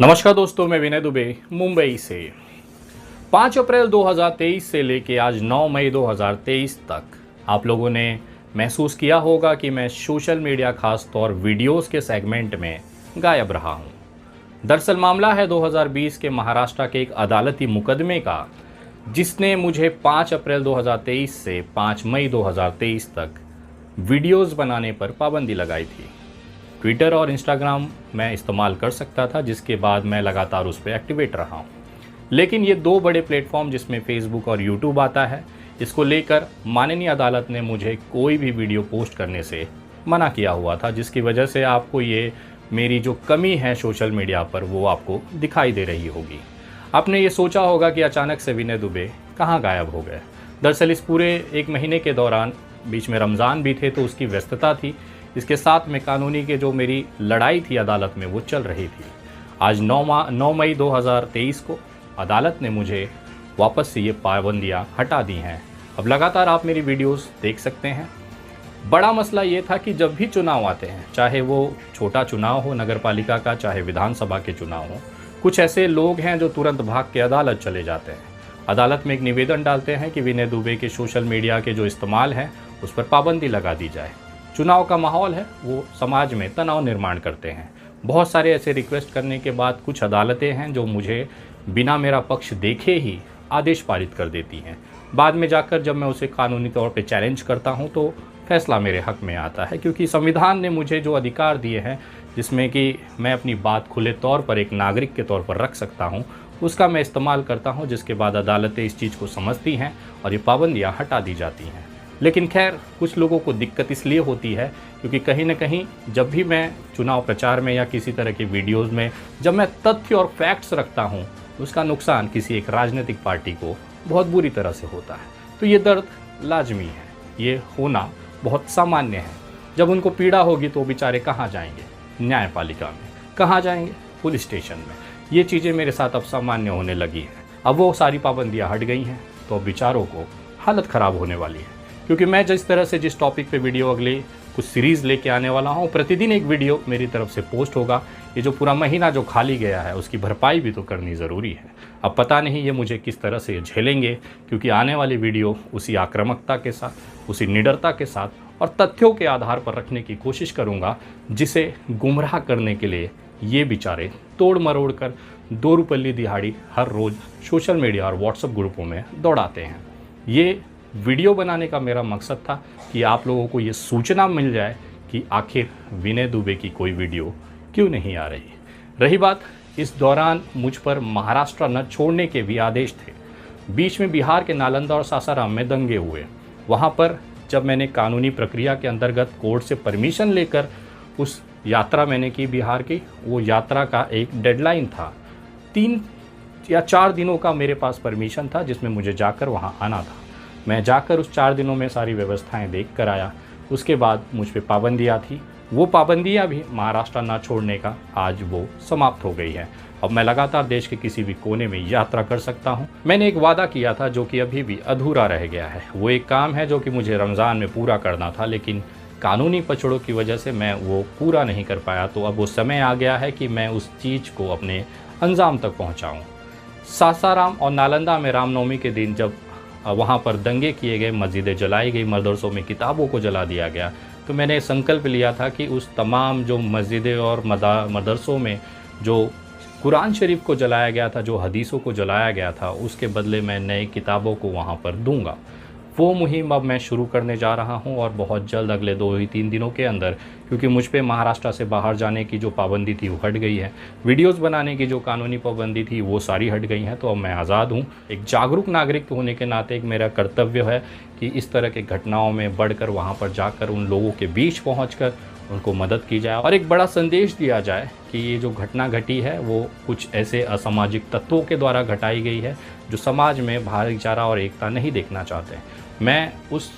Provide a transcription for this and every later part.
नमस्कार दोस्तों, मैं विनय दुबे मुंबई से। 5 अप्रैल 2023 से लेके आज 9 मई 2023 तक आप लोगों ने महसूस किया होगा कि मैं सोशल मीडिया खास तौर वीडियोस के सेगमेंट में गायब रहा हूं। दरअसल मामला है 2020 के महाराष्ट्र के एक अदालती मुकदमे का, जिसने मुझे 5 अप्रैल 2023 से 5 मई 2023 तक वीडियोस बनाने पर पाबंदी लगाई थी। ट्विटर और इंस्टाग्राम मैं इस्तेमाल कर सकता था, जिसके बाद मैं लगातार उस पर एक्टिवेट रहा हूँ। लेकिन ये दो बड़े प्लेटफॉर्म जिसमें फेसबुक और यूट्यूब आता है, इसको लेकर माननीय अदालत ने मुझे कोई भी वीडियो पोस्ट करने से मना किया हुआ था, जिसकी वजह से आपको ये मेरी जो कमी है सोशल मीडिया पर वो आपको दिखाई दे रही होगी। आपने ये सोचा होगा कि अचानक से विनय दुबे कहाँ गायब हो गए। दरअसल इस पूरे एक महीने के दौरान बीच में रमज़ान भी थे, तो उसकी व्यस्तता थी। इसके साथ में कानूनी के जो मेरी लड़ाई थी अदालत में वो चल रही थी। आज 9 मई 2023 को अदालत ने मुझे वापस से ये पाबंदियाँ हटा दी हैं। अब लगातार आप मेरी वीडियोस देख सकते हैं। बड़ा मसला ये था कि जब भी चुनाव आते हैं, चाहे वो छोटा चुनाव हो नगर पालिका का, चाहे विधानसभा के चुनाव हो, कुछ ऐसे लोग हैं जो तुरंत भाग के अदालत चले जाते हैं। अदालत में एक निवेदन डालते हैं कि विनय दुबे के सोशल मीडिया के जो इस्तेमाल है उस पर पाबंदी लगा दी जाए। चुनाव का माहौल है, वो समाज में तनाव निर्माण करते हैं। बहुत सारे ऐसे रिक्वेस्ट करने के बाद कुछ अदालतें हैं जो मुझे बिना मेरा पक्ष देखे ही आदेश पारित कर देती हैं। बाद में जाकर जब मैं उसे कानूनी तौर पे चैलेंज करता हूं तो फैसला मेरे हक में आता है, क्योंकि संविधान ने मुझे जो अधिकार दिए हैं, जिसमें कि मैं अपनी बात खुले तौर पर एक नागरिक के तौर पर रख सकता हूँ, उसका मैं इस्तेमाल करता हूँ, जिसके बाद अदालतें इस चीज़ को समझती हैं और ये पाबंदियाँ हटा दी जाती हैं। लेकिन खैर, कुछ लोगों को दिक्कत इसलिए होती है क्योंकि कहीं ना कहीं जब भी मैं चुनाव प्रचार में या किसी तरह की वीडियोस में जब मैं तथ्य और फैक्ट्स रखता हूं, उसका नुकसान किसी एक राजनीतिक पार्टी को बहुत बुरी तरह से होता है। तो ये दर्द लाजमी है, ये होना बहुत सामान्य है। जब उनको पीड़ा होगी तो बेचारे कहाँ जाएंगे? न्यायपालिका में। कहाँ जाएंगे? पुलिस स्टेशन में। ये चीज़ें मेरे साथ अब सामान्य होने लगी हैं। अब वो सारी पाबंदियाँ हट गई हैं तो अब बेचारों को हालत ख़राब होने वाली है, क्योंकि मैं जिस तरह से जिस टॉपिक पे वीडियो अगले कुछ सीरीज़ लेके आने वाला हूँ, प्रतिदिन एक वीडियो मेरी तरफ से पोस्ट होगा। ये जो पूरा महीना जो खाली गया है उसकी भरपाई भी तो करनी ज़रूरी है। अब पता नहीं ये मुझे किस तरह से झेलेंगे, क्योंकि आने वाली वीडियो उसी आक्रामकता के साथ, उसी निडरता के साथ और तथ्यों के आधार पर रखने की कोशिश करूँगा, जिसे गुमराह करने के लिए ये बेचारे तोड़ मरोड़ कर 2 रुपये दिहाड़ी हर रोज़ सोशल मीडिया और व्हाट्सएप ग्रुपों में दौड़ाते हैं। ये वीडियो बनाने का मेरा मकसद था कि आप लोगों को ये सूचना मिल जाए कि आखिर विनय दुबे की कोई वीडियो क्यों नहीं आ रही। रही बात, इस दौरान मुझ पर महाराष्ट्र न छोड़ने के भी आदेश थे। बीच में बिहार के नालंदा और सासाराम में दंगे हुए। वहाँ पर जब मैंने कानूनी प्रक्रिया के अंतर्गत कोर्ट से परमिशन लेकर उस यात्रा मैंने की बिहार की, वो यात्रा का एक डेडलाइन था। 3 या 4 दिनों का मेरे पास परमिशन था, जिसमें मुझे जाकर वहाँ आना था। मैं जाकर उस 4 दिनों में सारी व्यवस्थाएं देख कर आया। उसके बाद मुझ पे पाबंदियाँ थी, वो पाबंदियाँ भी महाराष्ट्र ना छोड़ने का आज वो समाप्त हो गई है। अब मैं लगातार देश के किसी भी कोने में यात्रा कर सकता हूँ। मैंने एक वादा किया था जो कि अभी भी अधूरा रह गया है। वो एक काम है जो कि मुझे रमज़ान में पूरा करना था, लेकिन कानूनी पचड़ों की वजह से मैं वो पूरा नहीं कर पाया। तो अब वो समय आ गया है कि मैं उस चीज़ को अपने अंजाम तक पहुँचाऊँ। सासाराम और नालंदा में रामनवमी के दिन जब वहाँ पर दंगे किए गए, मस्जिदें जलाई गई, मदरसों में किताबों को जला दिया गया, तो मैंने संकल्प लिया था कि उस तमाम जो मस्जिदें और मदरसों में जो कुरान शरीफ को जलाया गया था, जो हदीसों को जलाया गया था, उसके बदले मैं नए किताबों को वहाँ पर दूंगा। वो मुहिम अब मैं शुरू करने जा रहा हूँ और बहुत जल्द, अगले 2 ही 3 दिनों के अंदर, क्योंकि मुझ पे महाराष्ट्र से बाहर जाने की जो पाबंदी थी वो हट गई है, वीडियोस बनाने की जो कानूनी पाबंदी थी वो सारी हट गई हैं। तो अब मैं आज़ाद हूँ। एक जागरूक नागरिक होने के नाते एक मेरा कर्तव्य है कि इस तरह के घटनाओं में बढ़कर वहाँ पर जाकर उन लोगों के बीच पहुँच उनको मदद की जाए और एक बड़ा संदेश दिया जाए कि ये जो घटना घटी है वो कुछ ऐसे असामाजिक तत्वों के द्वारा घटाई गई है जो समाज में भाईचारा और एकता नहीं देखना चाहते हैं। मैं उस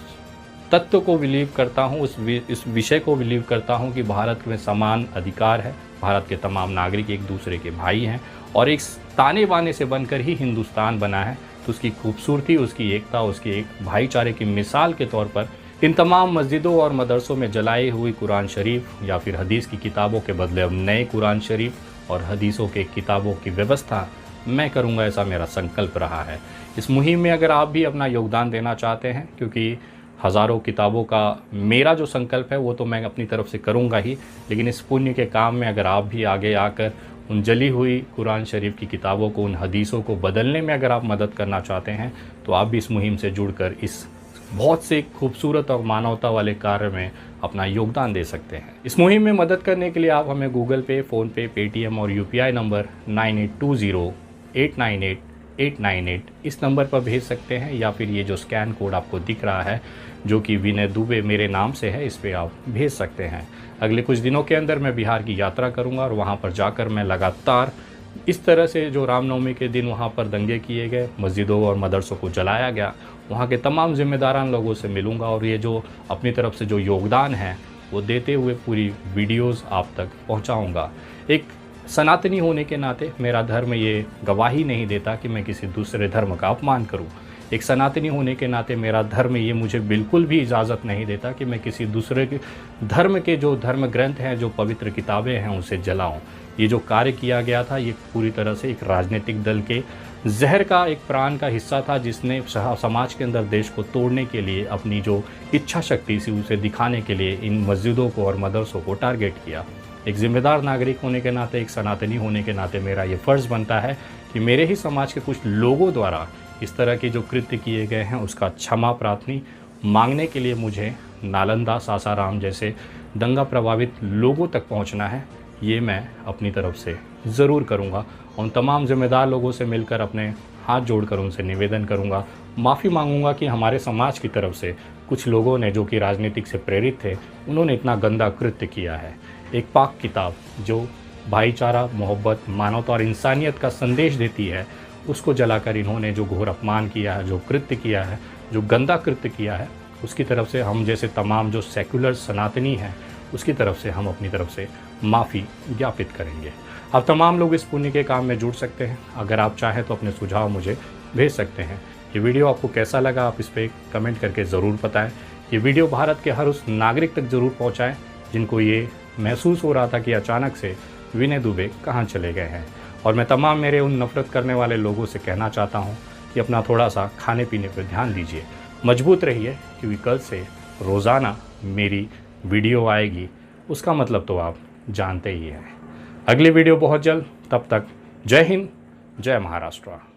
तत्व को बिलीव करता हूँ, इस विषय को बिलीव करता हूँ कि भारत में समान अधिकार है, भारत के तमाम नागरिक एक दूसरे के भाई हैं और एक ताने बाने से बनकर ही हिंदुस्तान बना है। तो उसकी खूबसूरती, उसकी एकता, उसकी एक भाईचारे की मिसाल के तौर पर इन तमाम मस्जिदों और मदरसों में जलाई हुई कुरान शरीफ या फिर हदीस की किताबों के बदले अब नए कुरान शरीफ और हदीसों के किताबों की व्यवस्था मैं करूंगा, ऐसा मेरा संकल्प रहा है। इस मुहिम में अगर आप भी अपना योगदान देना चाहते हैं, क्योंकि हज़ारों किताबों का मेरा जो संकल्प है वो तो मैं अपनी तरफ से करूंगा ही, लेकिन इस पुण्य के काम में अगर आप भी आगे आकर उन जली हुई कुरान शरीफ की किताबों को, उन हदीसों को बदलने में अगर आप मदद करना चाहते हैं, तो आप भी इस मुहिम से जुड़कर इस बहुत से खूबसूरत और मानवता वाले कार्य में अपना योगदान दे सकते हैं। इस मुहिम में मदद करने के लिए आप हमें गूगल पे, फ़ोनपे, पेटीएम और UPI नंबर 9820898898 इस नंबर पर भेज सकते हैं, या फिर ये जो स्कैन कोड आपको दिख रहा है जो कि विनय दुबे मेरे नाम से है, इस पर आप भेज सकते हैं। अगले कुछ दिनों के अंदर मैं बिहार की यात्रा करूंगा और वहाँ पर जाकर मैं लगातार इस तरह से जो रामनवमी के दिन वहाँ पर दंगे किए गए, मस्जिदों और मदरसों को जलाया गया, वहाँ के तमाम जिम्मेदारान लोगों से मिलूंगा और ये जो अपनी तरफ से जो योगदान है वो देते हुए पूरी वीडियोस आप तक पहुँचाऊँगा। एक सनातनी होने के नाते मेरा धर्म ये गवाही नहीं देता कि मैं किसी दूसरे धर्म का अपमान करूं। एक सनातनी होने के नाते मेरा धर्म ये मुझे बिल्कुल भी इजाज़त नहीं देता कि मैं किसी दूसरे के धर्म के जो धर्म ग्रंथ हैं, जो पवित्र किताबें हैं, उसे जलाऊं। ये जो कार्य किया गया था ये पूरी तरह से एक राजनीतिक दल के जहर का एक प्राण का हिस्सा था, जिसने समाज के अंदर देश को तोड़ने के लिए अपनी जो इच्छा शक्ति थी उसे दिखाने के लिए इन मस्जिदों को और मदरसों को टारगेट किया। एक जिम्मेदार नागरिक होने के नाते, एक सनातनी होने के नाते मेरा ये फ़र्ज़ बनता है कि मेरे ही समाज के कुछ लोगों द्वारा इस तरह के जो कृत्य किए गए हैं उसका क्षमा प्रार्थनी मांगने के लिए मुझे नालंदा, सासाराम जैसे दंगा प्रभावित लोगों तक पहुंचना है। ये मैं अपनी तरफ से ज़रूर करूंगा। उन तमाम जिम्मेदार लोगों से मिलकर अपने हाथ जोड़कर उनसे निवेदन करूंगा, माफ़ी मांगूंगा कि हमारे समाज की तरफ से कुछ लोगों ने, जो कि राजनीतिक से प्रेरित थे, उन्होंने इतना गंदा कृत्य किया है। एक पाक किताब जो भाईचारा, मोहब्बत, मानवता और इंसानियत का संदेश देती है, उसको जलाकर इन्होंने जो घोर अपमान किया है, जो कृत्य किया है, जो गंदा कृत्य किया है, उसकी तरफ से हम जैसे तमाम जो सेकुलर सनातनी हैं उसकी तरफ से हम अपनी तरफ से माफ़ी ज्ञापित करेंगे। अब तमाम लोग इस पुण्य के काम में जुड़ सकते हैं। अगर आप चाहें तो अपने सुझाव मुझे भेज सकते हैं। ये वीडियो आपको कैसा लगा आप इस पर कमेंट करके ज़रूर बताएं। ये वीडियो भारत के हर उस नागरिक तक ज़रूर पहुँचाएँ जिनको ये महसूस हो रहा था कि अचानक से विनय दुबे कहाँ चले गए हैं। और मैं तमाम मेरे उन नफ़रत करने वाले लोगों से कहना चाहता हूँ कि अपना थोड़ा सा खाने पीने पर ध्यान दीजिए, मजबूत रहिए, क्योंकि कल से रोज़ाना मेरी वीडियो आएगी। उसका मतलब तो आप जानते ही हैं। अगली वीडियो बहुत जल्द, तब तक जय हिंद, जय महाराष्ट्र।